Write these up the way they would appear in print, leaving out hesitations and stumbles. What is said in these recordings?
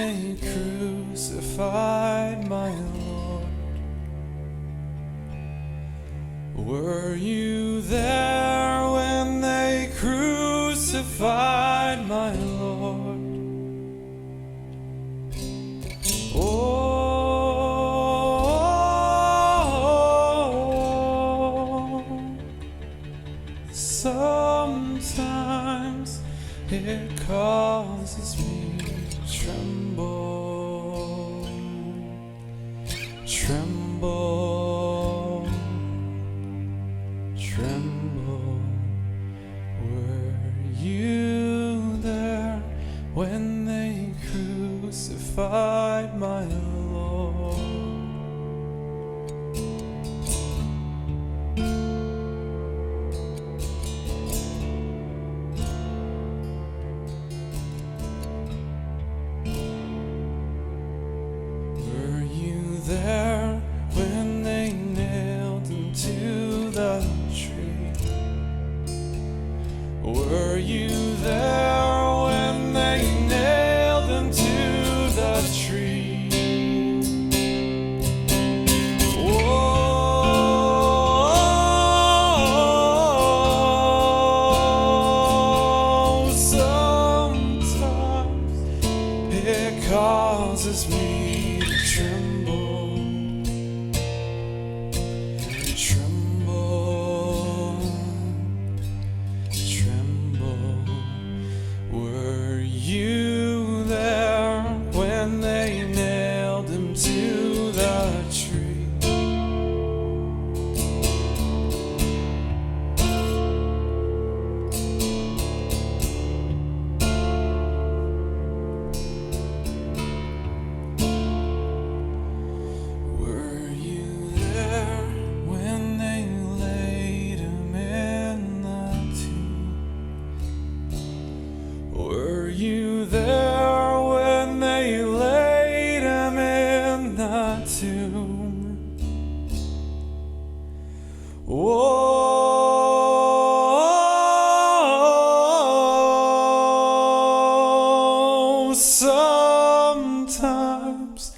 they crucified my Lord? Were you there when they crucified my Lord? Oh, sometimes it causes me to tremble, tremble, tremble. Were you there when they crucified my Lord? Were you there when they nailed him to the tree? Were you there when they nailed him to the tree? Oh, sometimes it causes me to tremble, tremble, tremble. Were you there when they nailed him to the tree? Were you there when they laid him in the tomb? Were you there when they laid him in the tomb? Oh, sometimes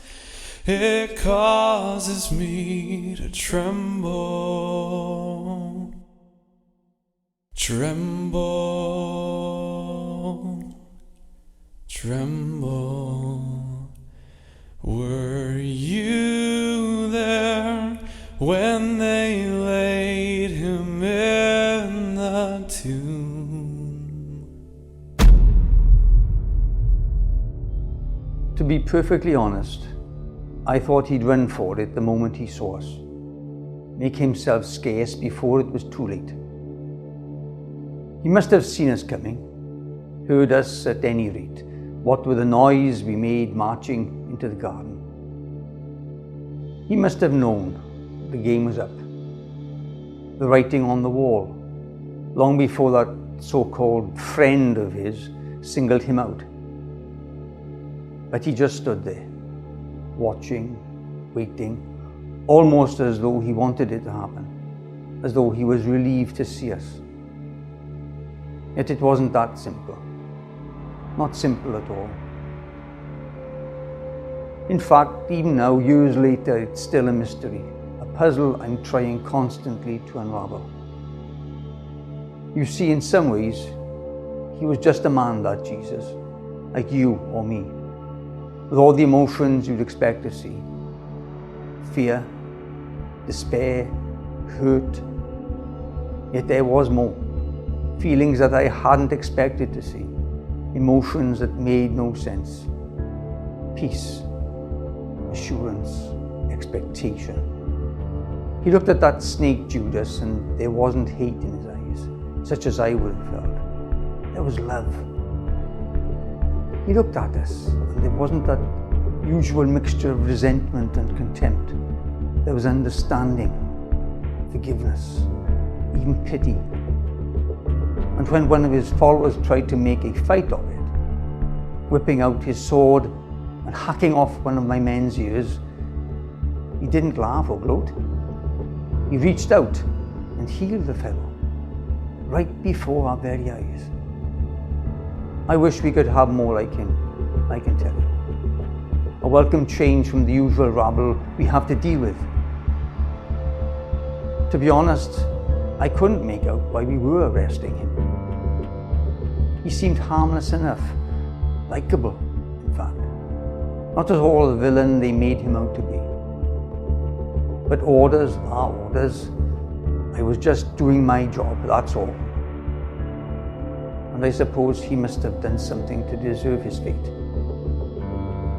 it causes me to tremble, tremble, tremble. Were you there when they laid him in the tomb? To be perfectly honest, I thought he'd run for it the moment he saw us, make himself scarce before it was too late. He must have seen us coming, heard us at any rate, what with the noise we made marching into the garden. He must have known the game was up, the writing on the wall, long before that so-called friend of his singled him out. But he just stood there, watching, waiting, almost as though he wanted it to happen, as though he was relieved to see us. Yet it wasn't that simple. Not simple at all. In fact, even now, years later, it's still a mystery, a puzzle I'm trying constantly to unravel. You see, in some ways, he was just a man, that Jesus, like you or me, with all the emotions you'd expect to see. Fear, despair, hurt. Yet there was more. Feelings that I hadn't expected to see. Emotions that made no sense. Peace, assurance, expectation. He looked at that snake Judas, and there wasn't hate in his eyes, such as I would have felt. There was love. He looked at us, and there wasn't that usual mixture of resentment and contempt. There was understanding, forgiveness, even pity. And when one of his followers tried to make a fight of it, whipping out his sword and hacking off one of my men's ears, he didn't laugh or gloat. He reached out and healed the fellow, right before our very eyes. I wish we could have more like him, I can tell you. a welcome change from the usual rabble we have to deal with. To be honest, I couldn't make out why we were arresting him. He seemed harmless enough, likeable, in fact. Not at all the villain they made him out to be. But orders are orders. I was just doing my job, that's all. And I suppose he must have done something to deserve his fate.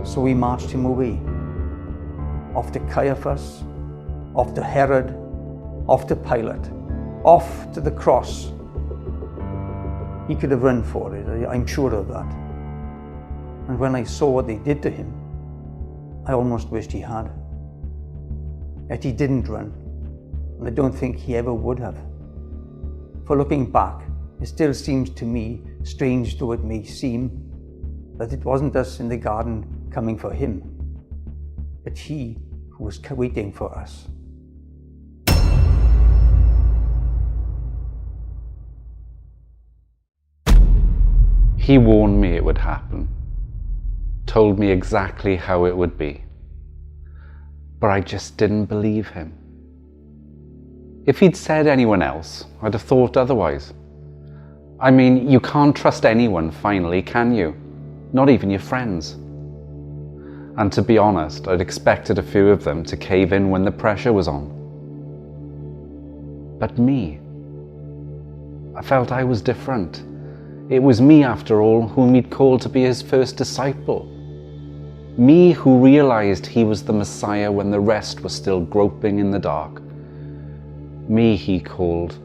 So we marched him away. Off to Caiaphas, off to Herod, off to Pilate, off to the cross. He could have run for it, I'm sure of that. And when I saw what they did to him, I almost wished he had. Yet he didn't run, and I don't think he ever would have. For looking back, it still seems to me, strange though it may seem, that it wasn't us in the garden coming for him, but he who was waiting for us. He warned me it would happen, told me exactly how it would be, but I just didn't believe him. If he'd said anyone else, I'd have thought otherwise. I mean, you can't trust anyone finally, can you? Not even your friends. And to be honest, I'd expected a few of them to cave in when the pressure was on. But me, I felt I was different. It was me, after all, whom he'd called to be his first disciple. Me who realized he was the Messiah when the rest was still groping in the dark. Me he called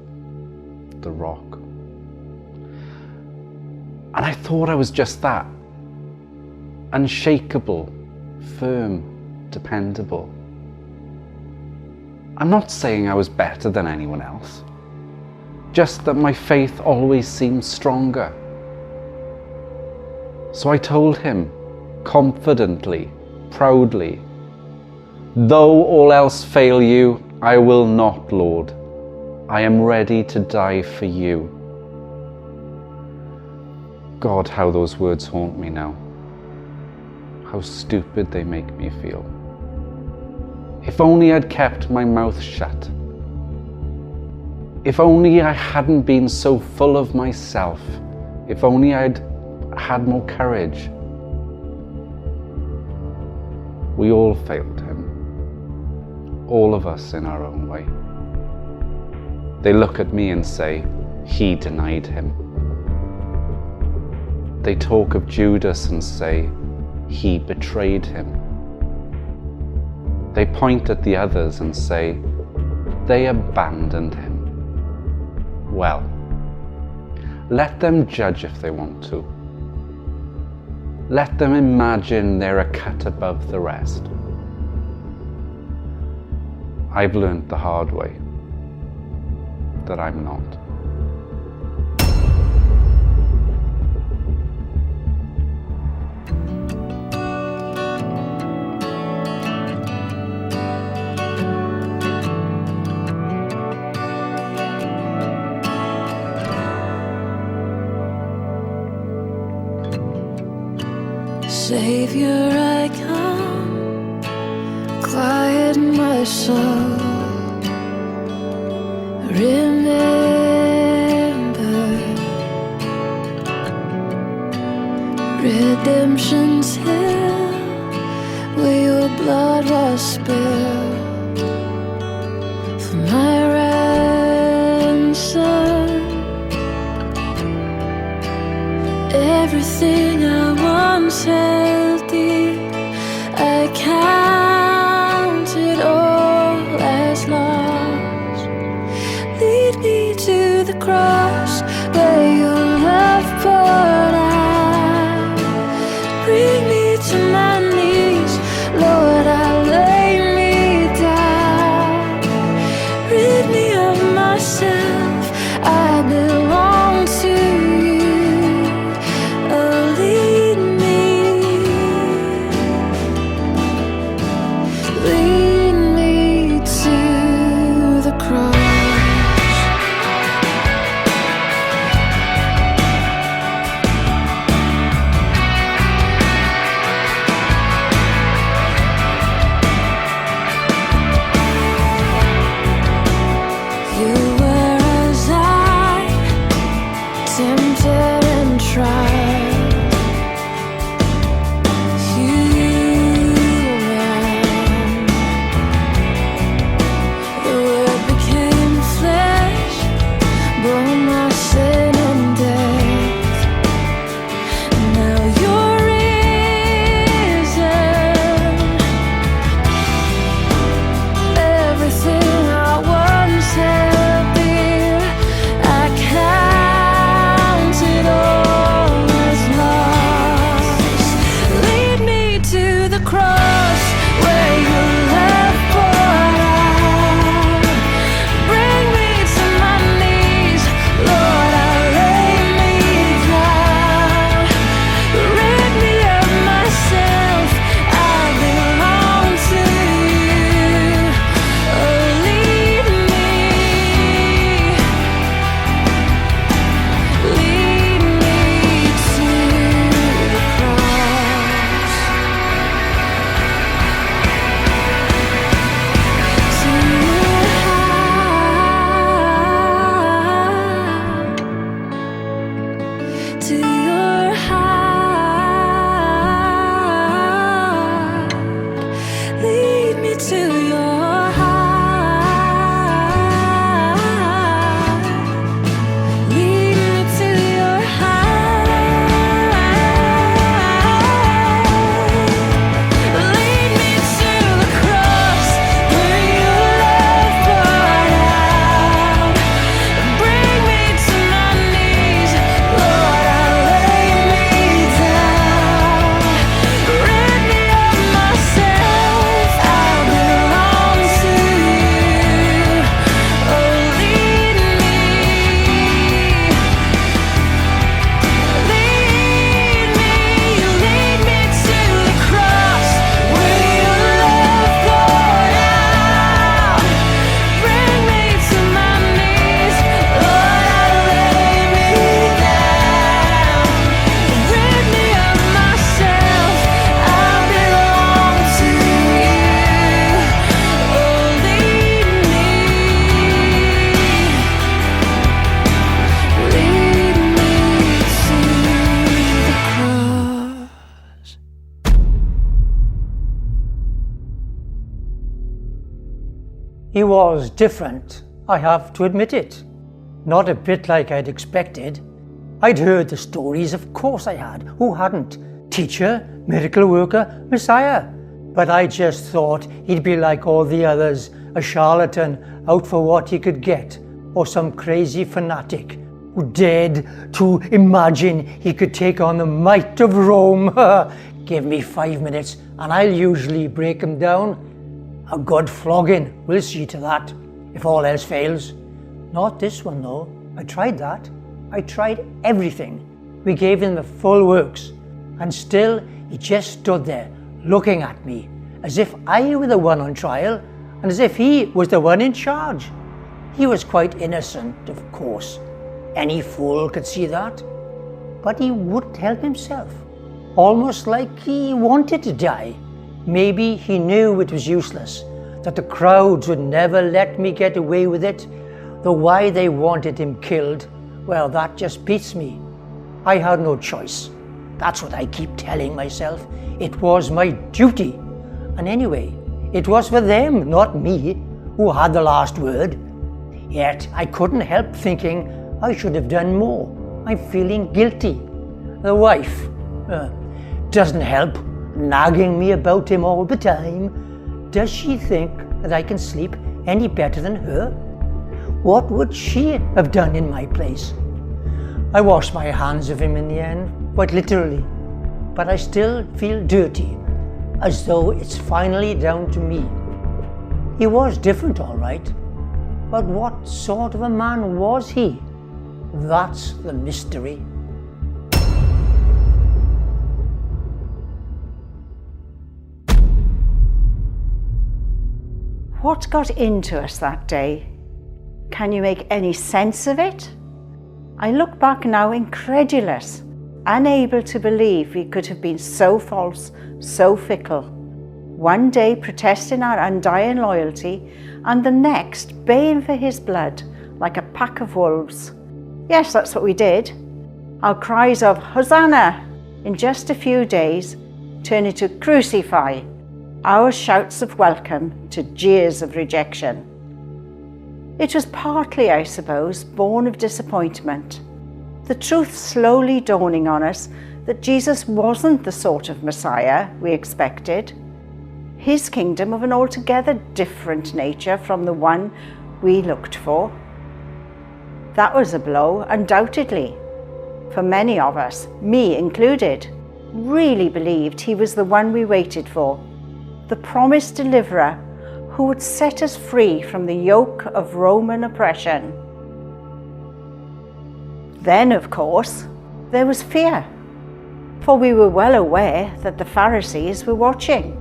the Rock. And I thought I was just that. Unshakable, firm, dependable. I'm not saying I was better than anyone else. Just that my faith always seemed stronger. So I told him, confidently, proudly, "Though all else fail you, I will not, Lord. I am ready to die for you." God, how those words haunt me now. How stupid they make me feel. If only I'd kept my mouth shut. If only I hadn't been so full of myself. If only I'd had more courage. We all failed him. All of us in our own way. They look at me and say, he denied him. They talk of Judas and say, he betrayed him. They point at the others and say, they abandoned him. Well, let them judge if they want to. Let them imagine they're a cut above the rest. I've learned the hard way that I'm not. Savior, I come, quiet my soul. Remember, redemption's hill, where your blood was spilled for my ransom. Everything I once held dear, I counted all as lost. Lead me to the cross where your love poured out. Bring me to my knees, Lord, I lay me cross where your love poured out. Bring me to my knees, Lord, I lay me down. Rid me of myself, I belong to you. Oh, lead me to the cross. To your heart, lead me to your heart, lead me to your heart, lead me to the cross where your love poured out. Bring me to my knees, Lord, I lay me down. Rid me of myself, I belong to you. Oh, lead me to the cross where your love poured out. Bring me to my knees, Lord, I lay me down. Rid me of myself, I belong to you. Oh, lead me to the cross. He was different, I have to admit it. Not a bit like I'd expected. I'd heard the stories, of course I had. Who hadn't? Teacher, miracle worker, Messiah. But I just thought he'd be like all the others, a charlatan out for what he could get, or some crazy fanatic who dared to imagine he could take on the might of Rome. Give me 5 minutes and I'll usually break him down. A good flogging, we'll see to that, if all else fails. Not this one though. I tried that. I tried everything. We gave him the full works, and still he just stood there looking at me as if I were the one on trial and as if he was the one in charge. He was quite innocent, of course. Any fool could see that. But he wouldn't help himself, almost like he wanted to die. Maybe he knew it was useless, that the crowds would never let me get away with it, though why they wanted him killed, well, that just beats me. I had no choice. That's what I keep telling myself. It was my duty. And anyway, it was for them, not me, who had the last word. Yet I couldn't help thinking I should have done more. I'm feeling guilty. The wife doesn't help, nagging me about him all the time. Does she think that I can sleep any better than her? What would she have done in my place? I washed my hands of him in the end, quite literally, but I still feel dirty, as though it's finally down to me. He was different, all right, but what sort of a man was he? That's the mystery. What got into us that day? Can you make any sense of it? I look back now incredulous, unable to believe we could have been so false, so fickle. One day protesting our undying loyalty, and the next baying for his blood like a pack of wolves. Yes, that's what we did. Our cries of Hosanna in just a few days turn into crucify, our shouts of welcome to jeers of rejection. It was partly, I suppose, born of disappointment. The truth slowly dawning on us that Jesus wasn't the sort of Messiah we expected. His kingdom of an altogether different nature from the one we looked for. That was a blow, undoubtedly, for many of us, me included. really believed he was the one we waited for, the promised deliverer who would set us free from the yoke of Roman oppression. Then, of course, there was fear, for we were well aware that the Pharisees were watching.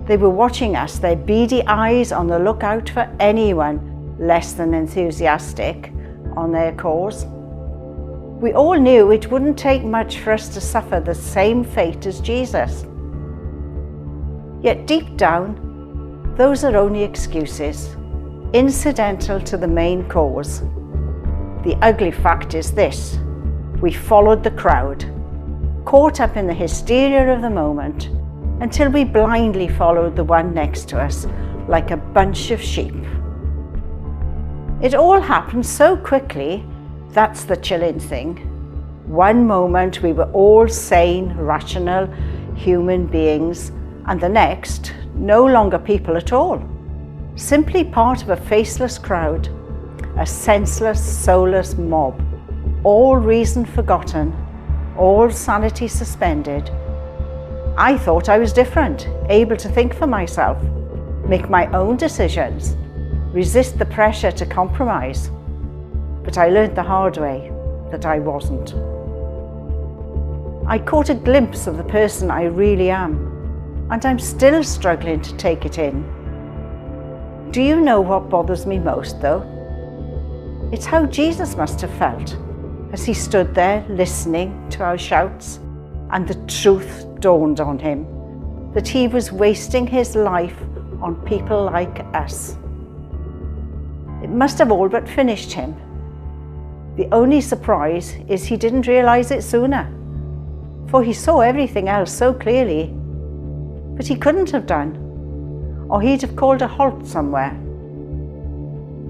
They were watching us, their beady eyes on the lookout for anyone less than enthusiastic on their cause. We all knew it wouldn't take much for us to suffer the same fate as Jesus. Yet deep down, those are only excuses, incidental to the main cause. The ugly fact is this: we followed the crowd, caught up in the hysteria of the moment, until we blindly followed the one next to us like a bunch of sheep. It all happened so quickly, that's the chilling thing. One moment we were all sane, rational human beings, and the next, no longer people at all. Simply part of a faceless crowd, a senseless, soulless mob, all reason forgotten, all sanity suspended. I thought I was different, able to think for myself, make my own decisions, resist the pressure to compromise. But I learned the hard way that I wasn't. I caught a glimpse of the person I really am, and I'm still struggling to take it in. Do you know what bothers me most, though? It's how Jesus must have felt as he stood there listening to our shouts, and the truth dawned on him that he was wasting his life on people like us. It must have all but finished him. The only surprise is he didn't realize it sooner, for he saw everything else so clearly. But he couldn't have done, or he'd have called a halt somewhere.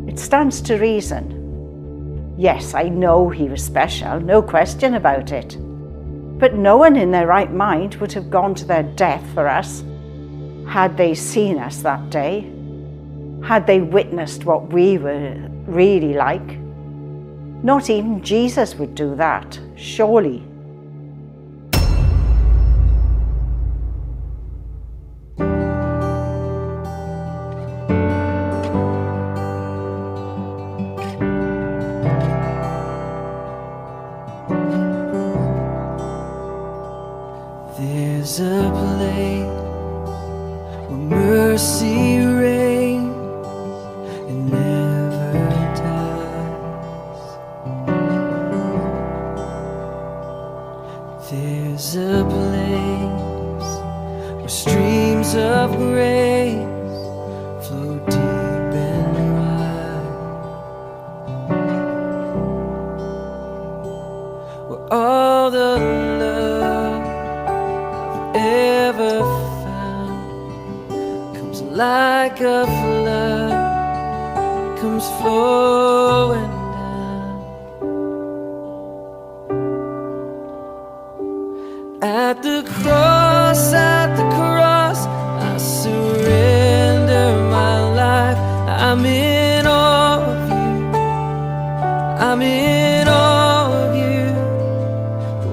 It stands to reason. Yes, I know he was special, no question about it. But no one in their right mind would have gone to their death for us. Had they seen us that day? Had they witnessed what we were really like? Not even Jesus would do that, surely. There's a place where mercy reigns and never dies. There's a place where streams of grace flow deep and wide, where all the love ever found comes like a flood, comes flowing down. At the cross, I surrender my life. I'm in awe of you, I'm in awe of you,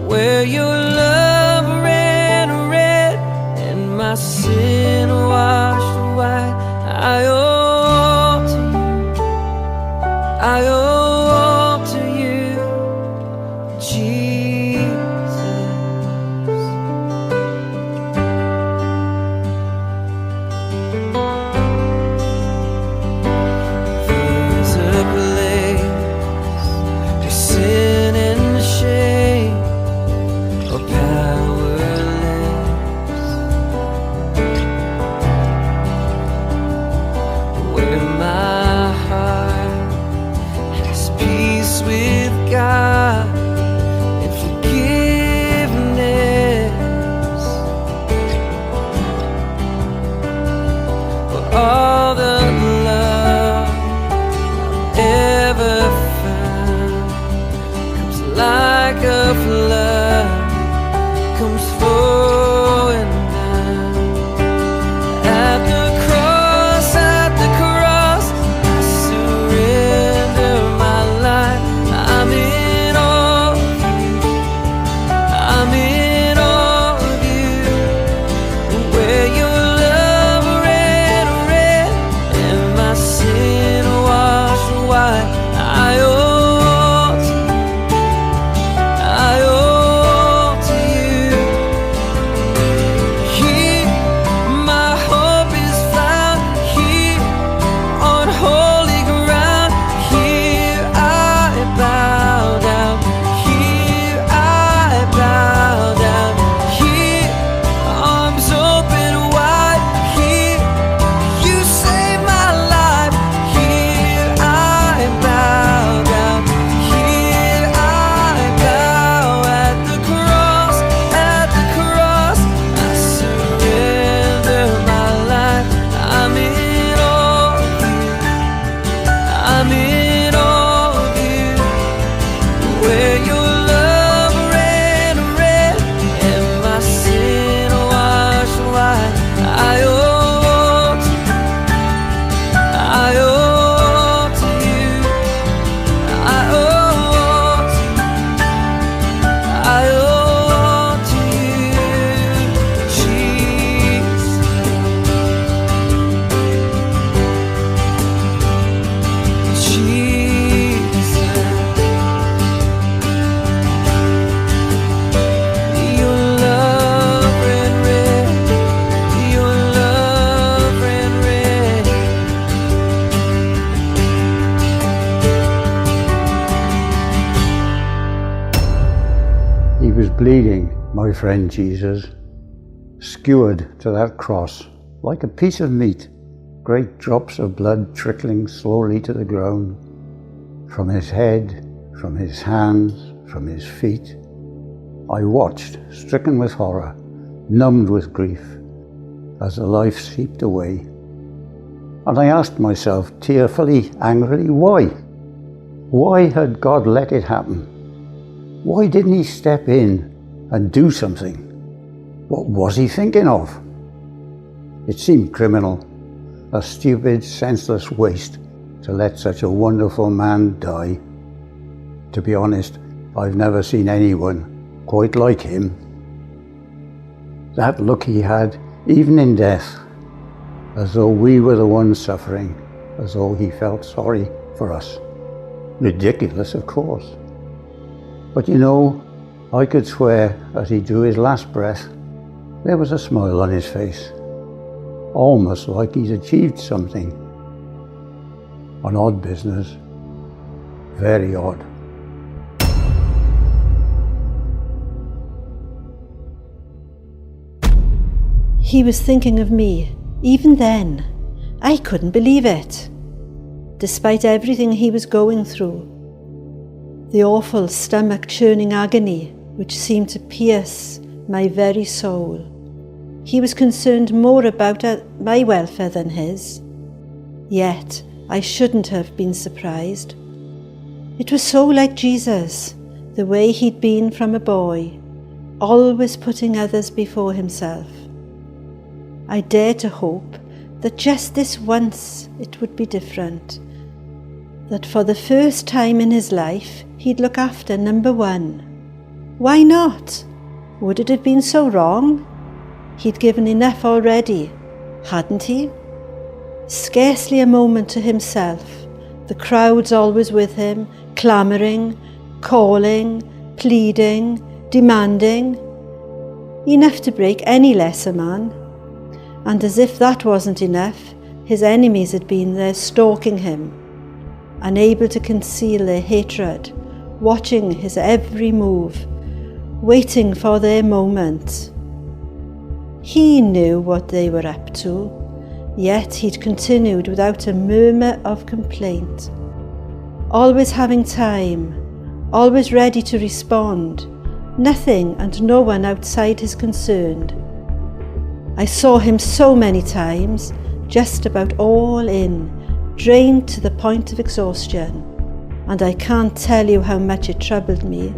where your love ran red and my sin washed white. I owe all to you, I owe all to you, Jesus. bleeding, my friend Jesus, skewered to that cross like a piece of meat, great drops of blood trickling slowly to the ground, from his head, from his hands, from his feet. I watched, stricken with horror, numbed with grief, as the life seeped away. And I asked myself tearfully, angrily, why? Why had God let it happen? Why didn't he step in and do something? What was he thinking of? It seemed criminal, a stupid, senseless waste to let such a wonderful man die. To be honest, I've never seen anyone quite like him. That look he had, even in death, as though we were the ones suffering, as though he felt sorry for us. Ridiculous, of course. But you know, I could swear as he drew his last breath, there was a smile on his face, almost like he'd achieved something. An odd business, very odd. He was thinking of me, even then. I couldn't believe it. Despite everything he was going through, the awful stomach-churning agony which seemed to pierce my very soul, he was concerned more about my welfare than his. Yet I shouldn't have been surprised. It was so like Jesus, the way he'd been from a boy, always putting others before himself. I dare to hope that just this once it would be different, that for the first time in his life he'd look after number one. Why not? Would it have been so wrong? He'd given enough already, hadn't he? Scarcely a moment to himself, the crowds always with him, clamouring, calling, pleading, demanding. Enough to break any lesser man. And as if that wasn't enough, his enemies had been there stalking him, unable to conceal their hatred, watching his every move, waiting for their moment. He knew what they were up to, yet he'd continued without a murmur of complaint, always having time, always ready to respond, nothing and no one outside his concern. I saw him so many times, just about all in, drained to the point of exhaustion, and I can't tell you how much it troubled me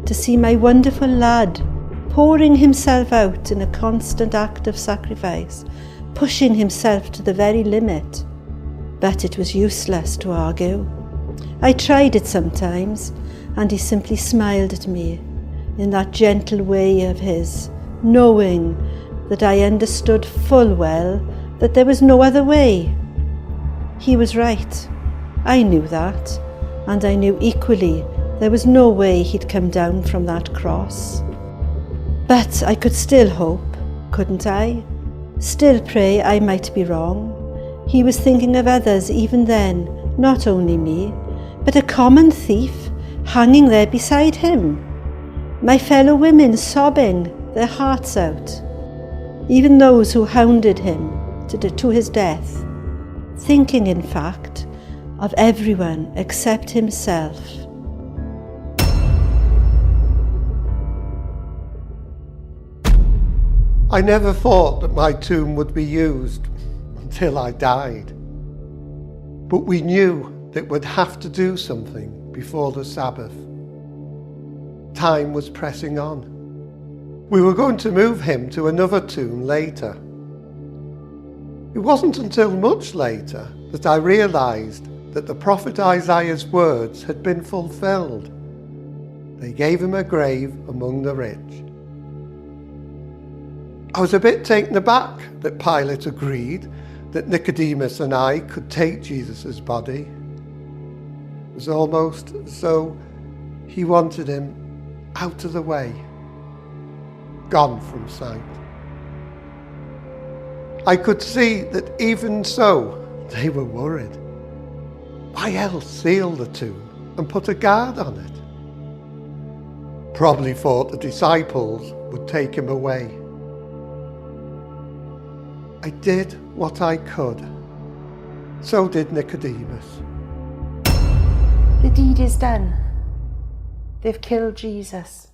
to see my wonderful lad pouring himself out in a constant act of sacrifice, pushing himself to the very limit. But it was useless to argue. I tried it sometimes, and he simply smiled at me in that gentle way of his, knowing that I understood full well that there was no other way. He was right. I knew that, and I knew equally there was no way he'd come down from that cross. But I could still hope, couldn't I? Still pray I might be wrong. He was thinking of others even then, not only me, but a common thief hanging there beside him. My fellow women sobbing their hearts out. Even those who hounded him to his death, thinking, in fact, of everyone except himself. I never thought that my tomb would be used until I died. But we knew that we'd have to do something before the Sabbath. Time was pressing on. We were going to move him to another tomb later. It wasn't until much later that I realised that the prophet Isaiah's words had been fulfilled. They gave him a grave among the rich. I was a bit taken aback that Pilate agreed that Nicodemus and I could take Jesus' body. It was almost as though he wanted him out of the way, gone from sight. I could see that even so, they were worried. Why else seal the tomb and put a guard on it? probably thought the disciples would take him away. I did what I could. So did Nicodemus. The deed is done. They've killed Jesus.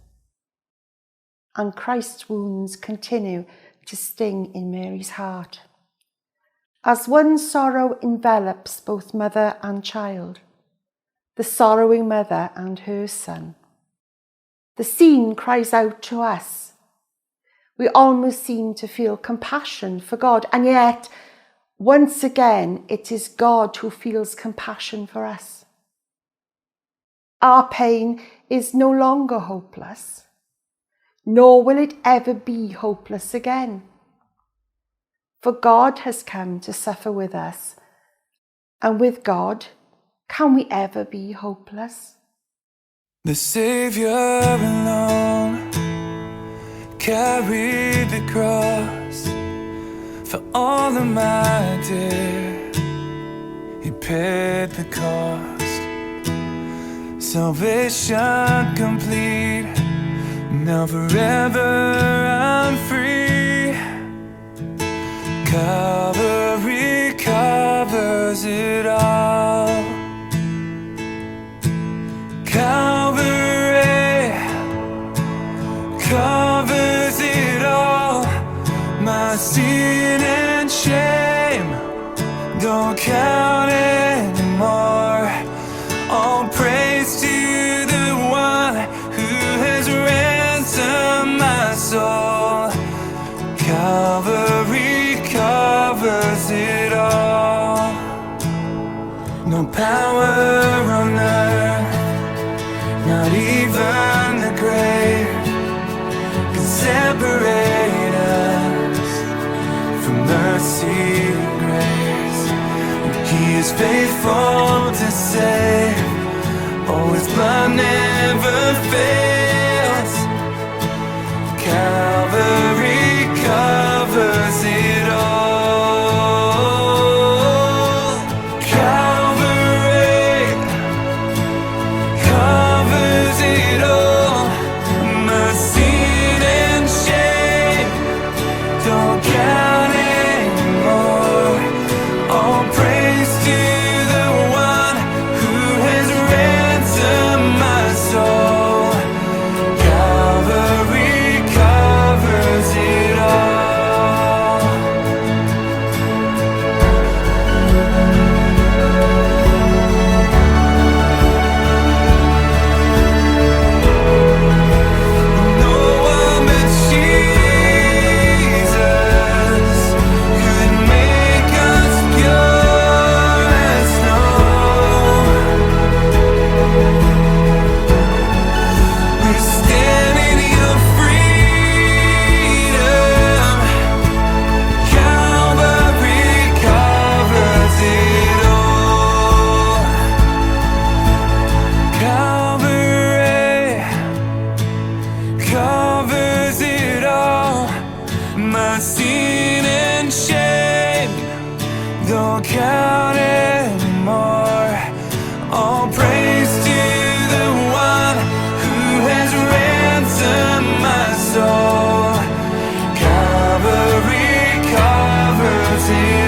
And Christ's wounds continue to sting in Mary's heart. As one sorrow envelops both mother and child, the sorrowing mother and her son, the scene cries out to us. We almost seem to feel compassion for God, and yet, once again, it is God who feels compassion for us. Our pain is no longer hopeless, nor will it ever be hopeless again. For God has come to suffer with us, and with God, can we ever be hopeless? The Savior alone carried the cross for all of my dear. He paid the cost. Salvation complete. Now forever I'm free. Calvary covers it all. Calvary covers it all. My sin and shame don't count anymore. All praise to the one who has ransomed my soul. Calvary covers it all. No power on earth, not even the grave, can separate us from mercy and grace. He is faithful to save, oh, his blood never fails. Calvary covers it all. Calvary covers it all. My sin and shame don't count anymore. All praise to the one who has ransomed my soul. Calvary covers it all. No one but Jesus could make us pure as snow. We stand in your freedom. Calvary covers it all. Calvary covers it all. My sin and shame don't count anymore. All praise to the one who has ransomed my soul. Calvary covers it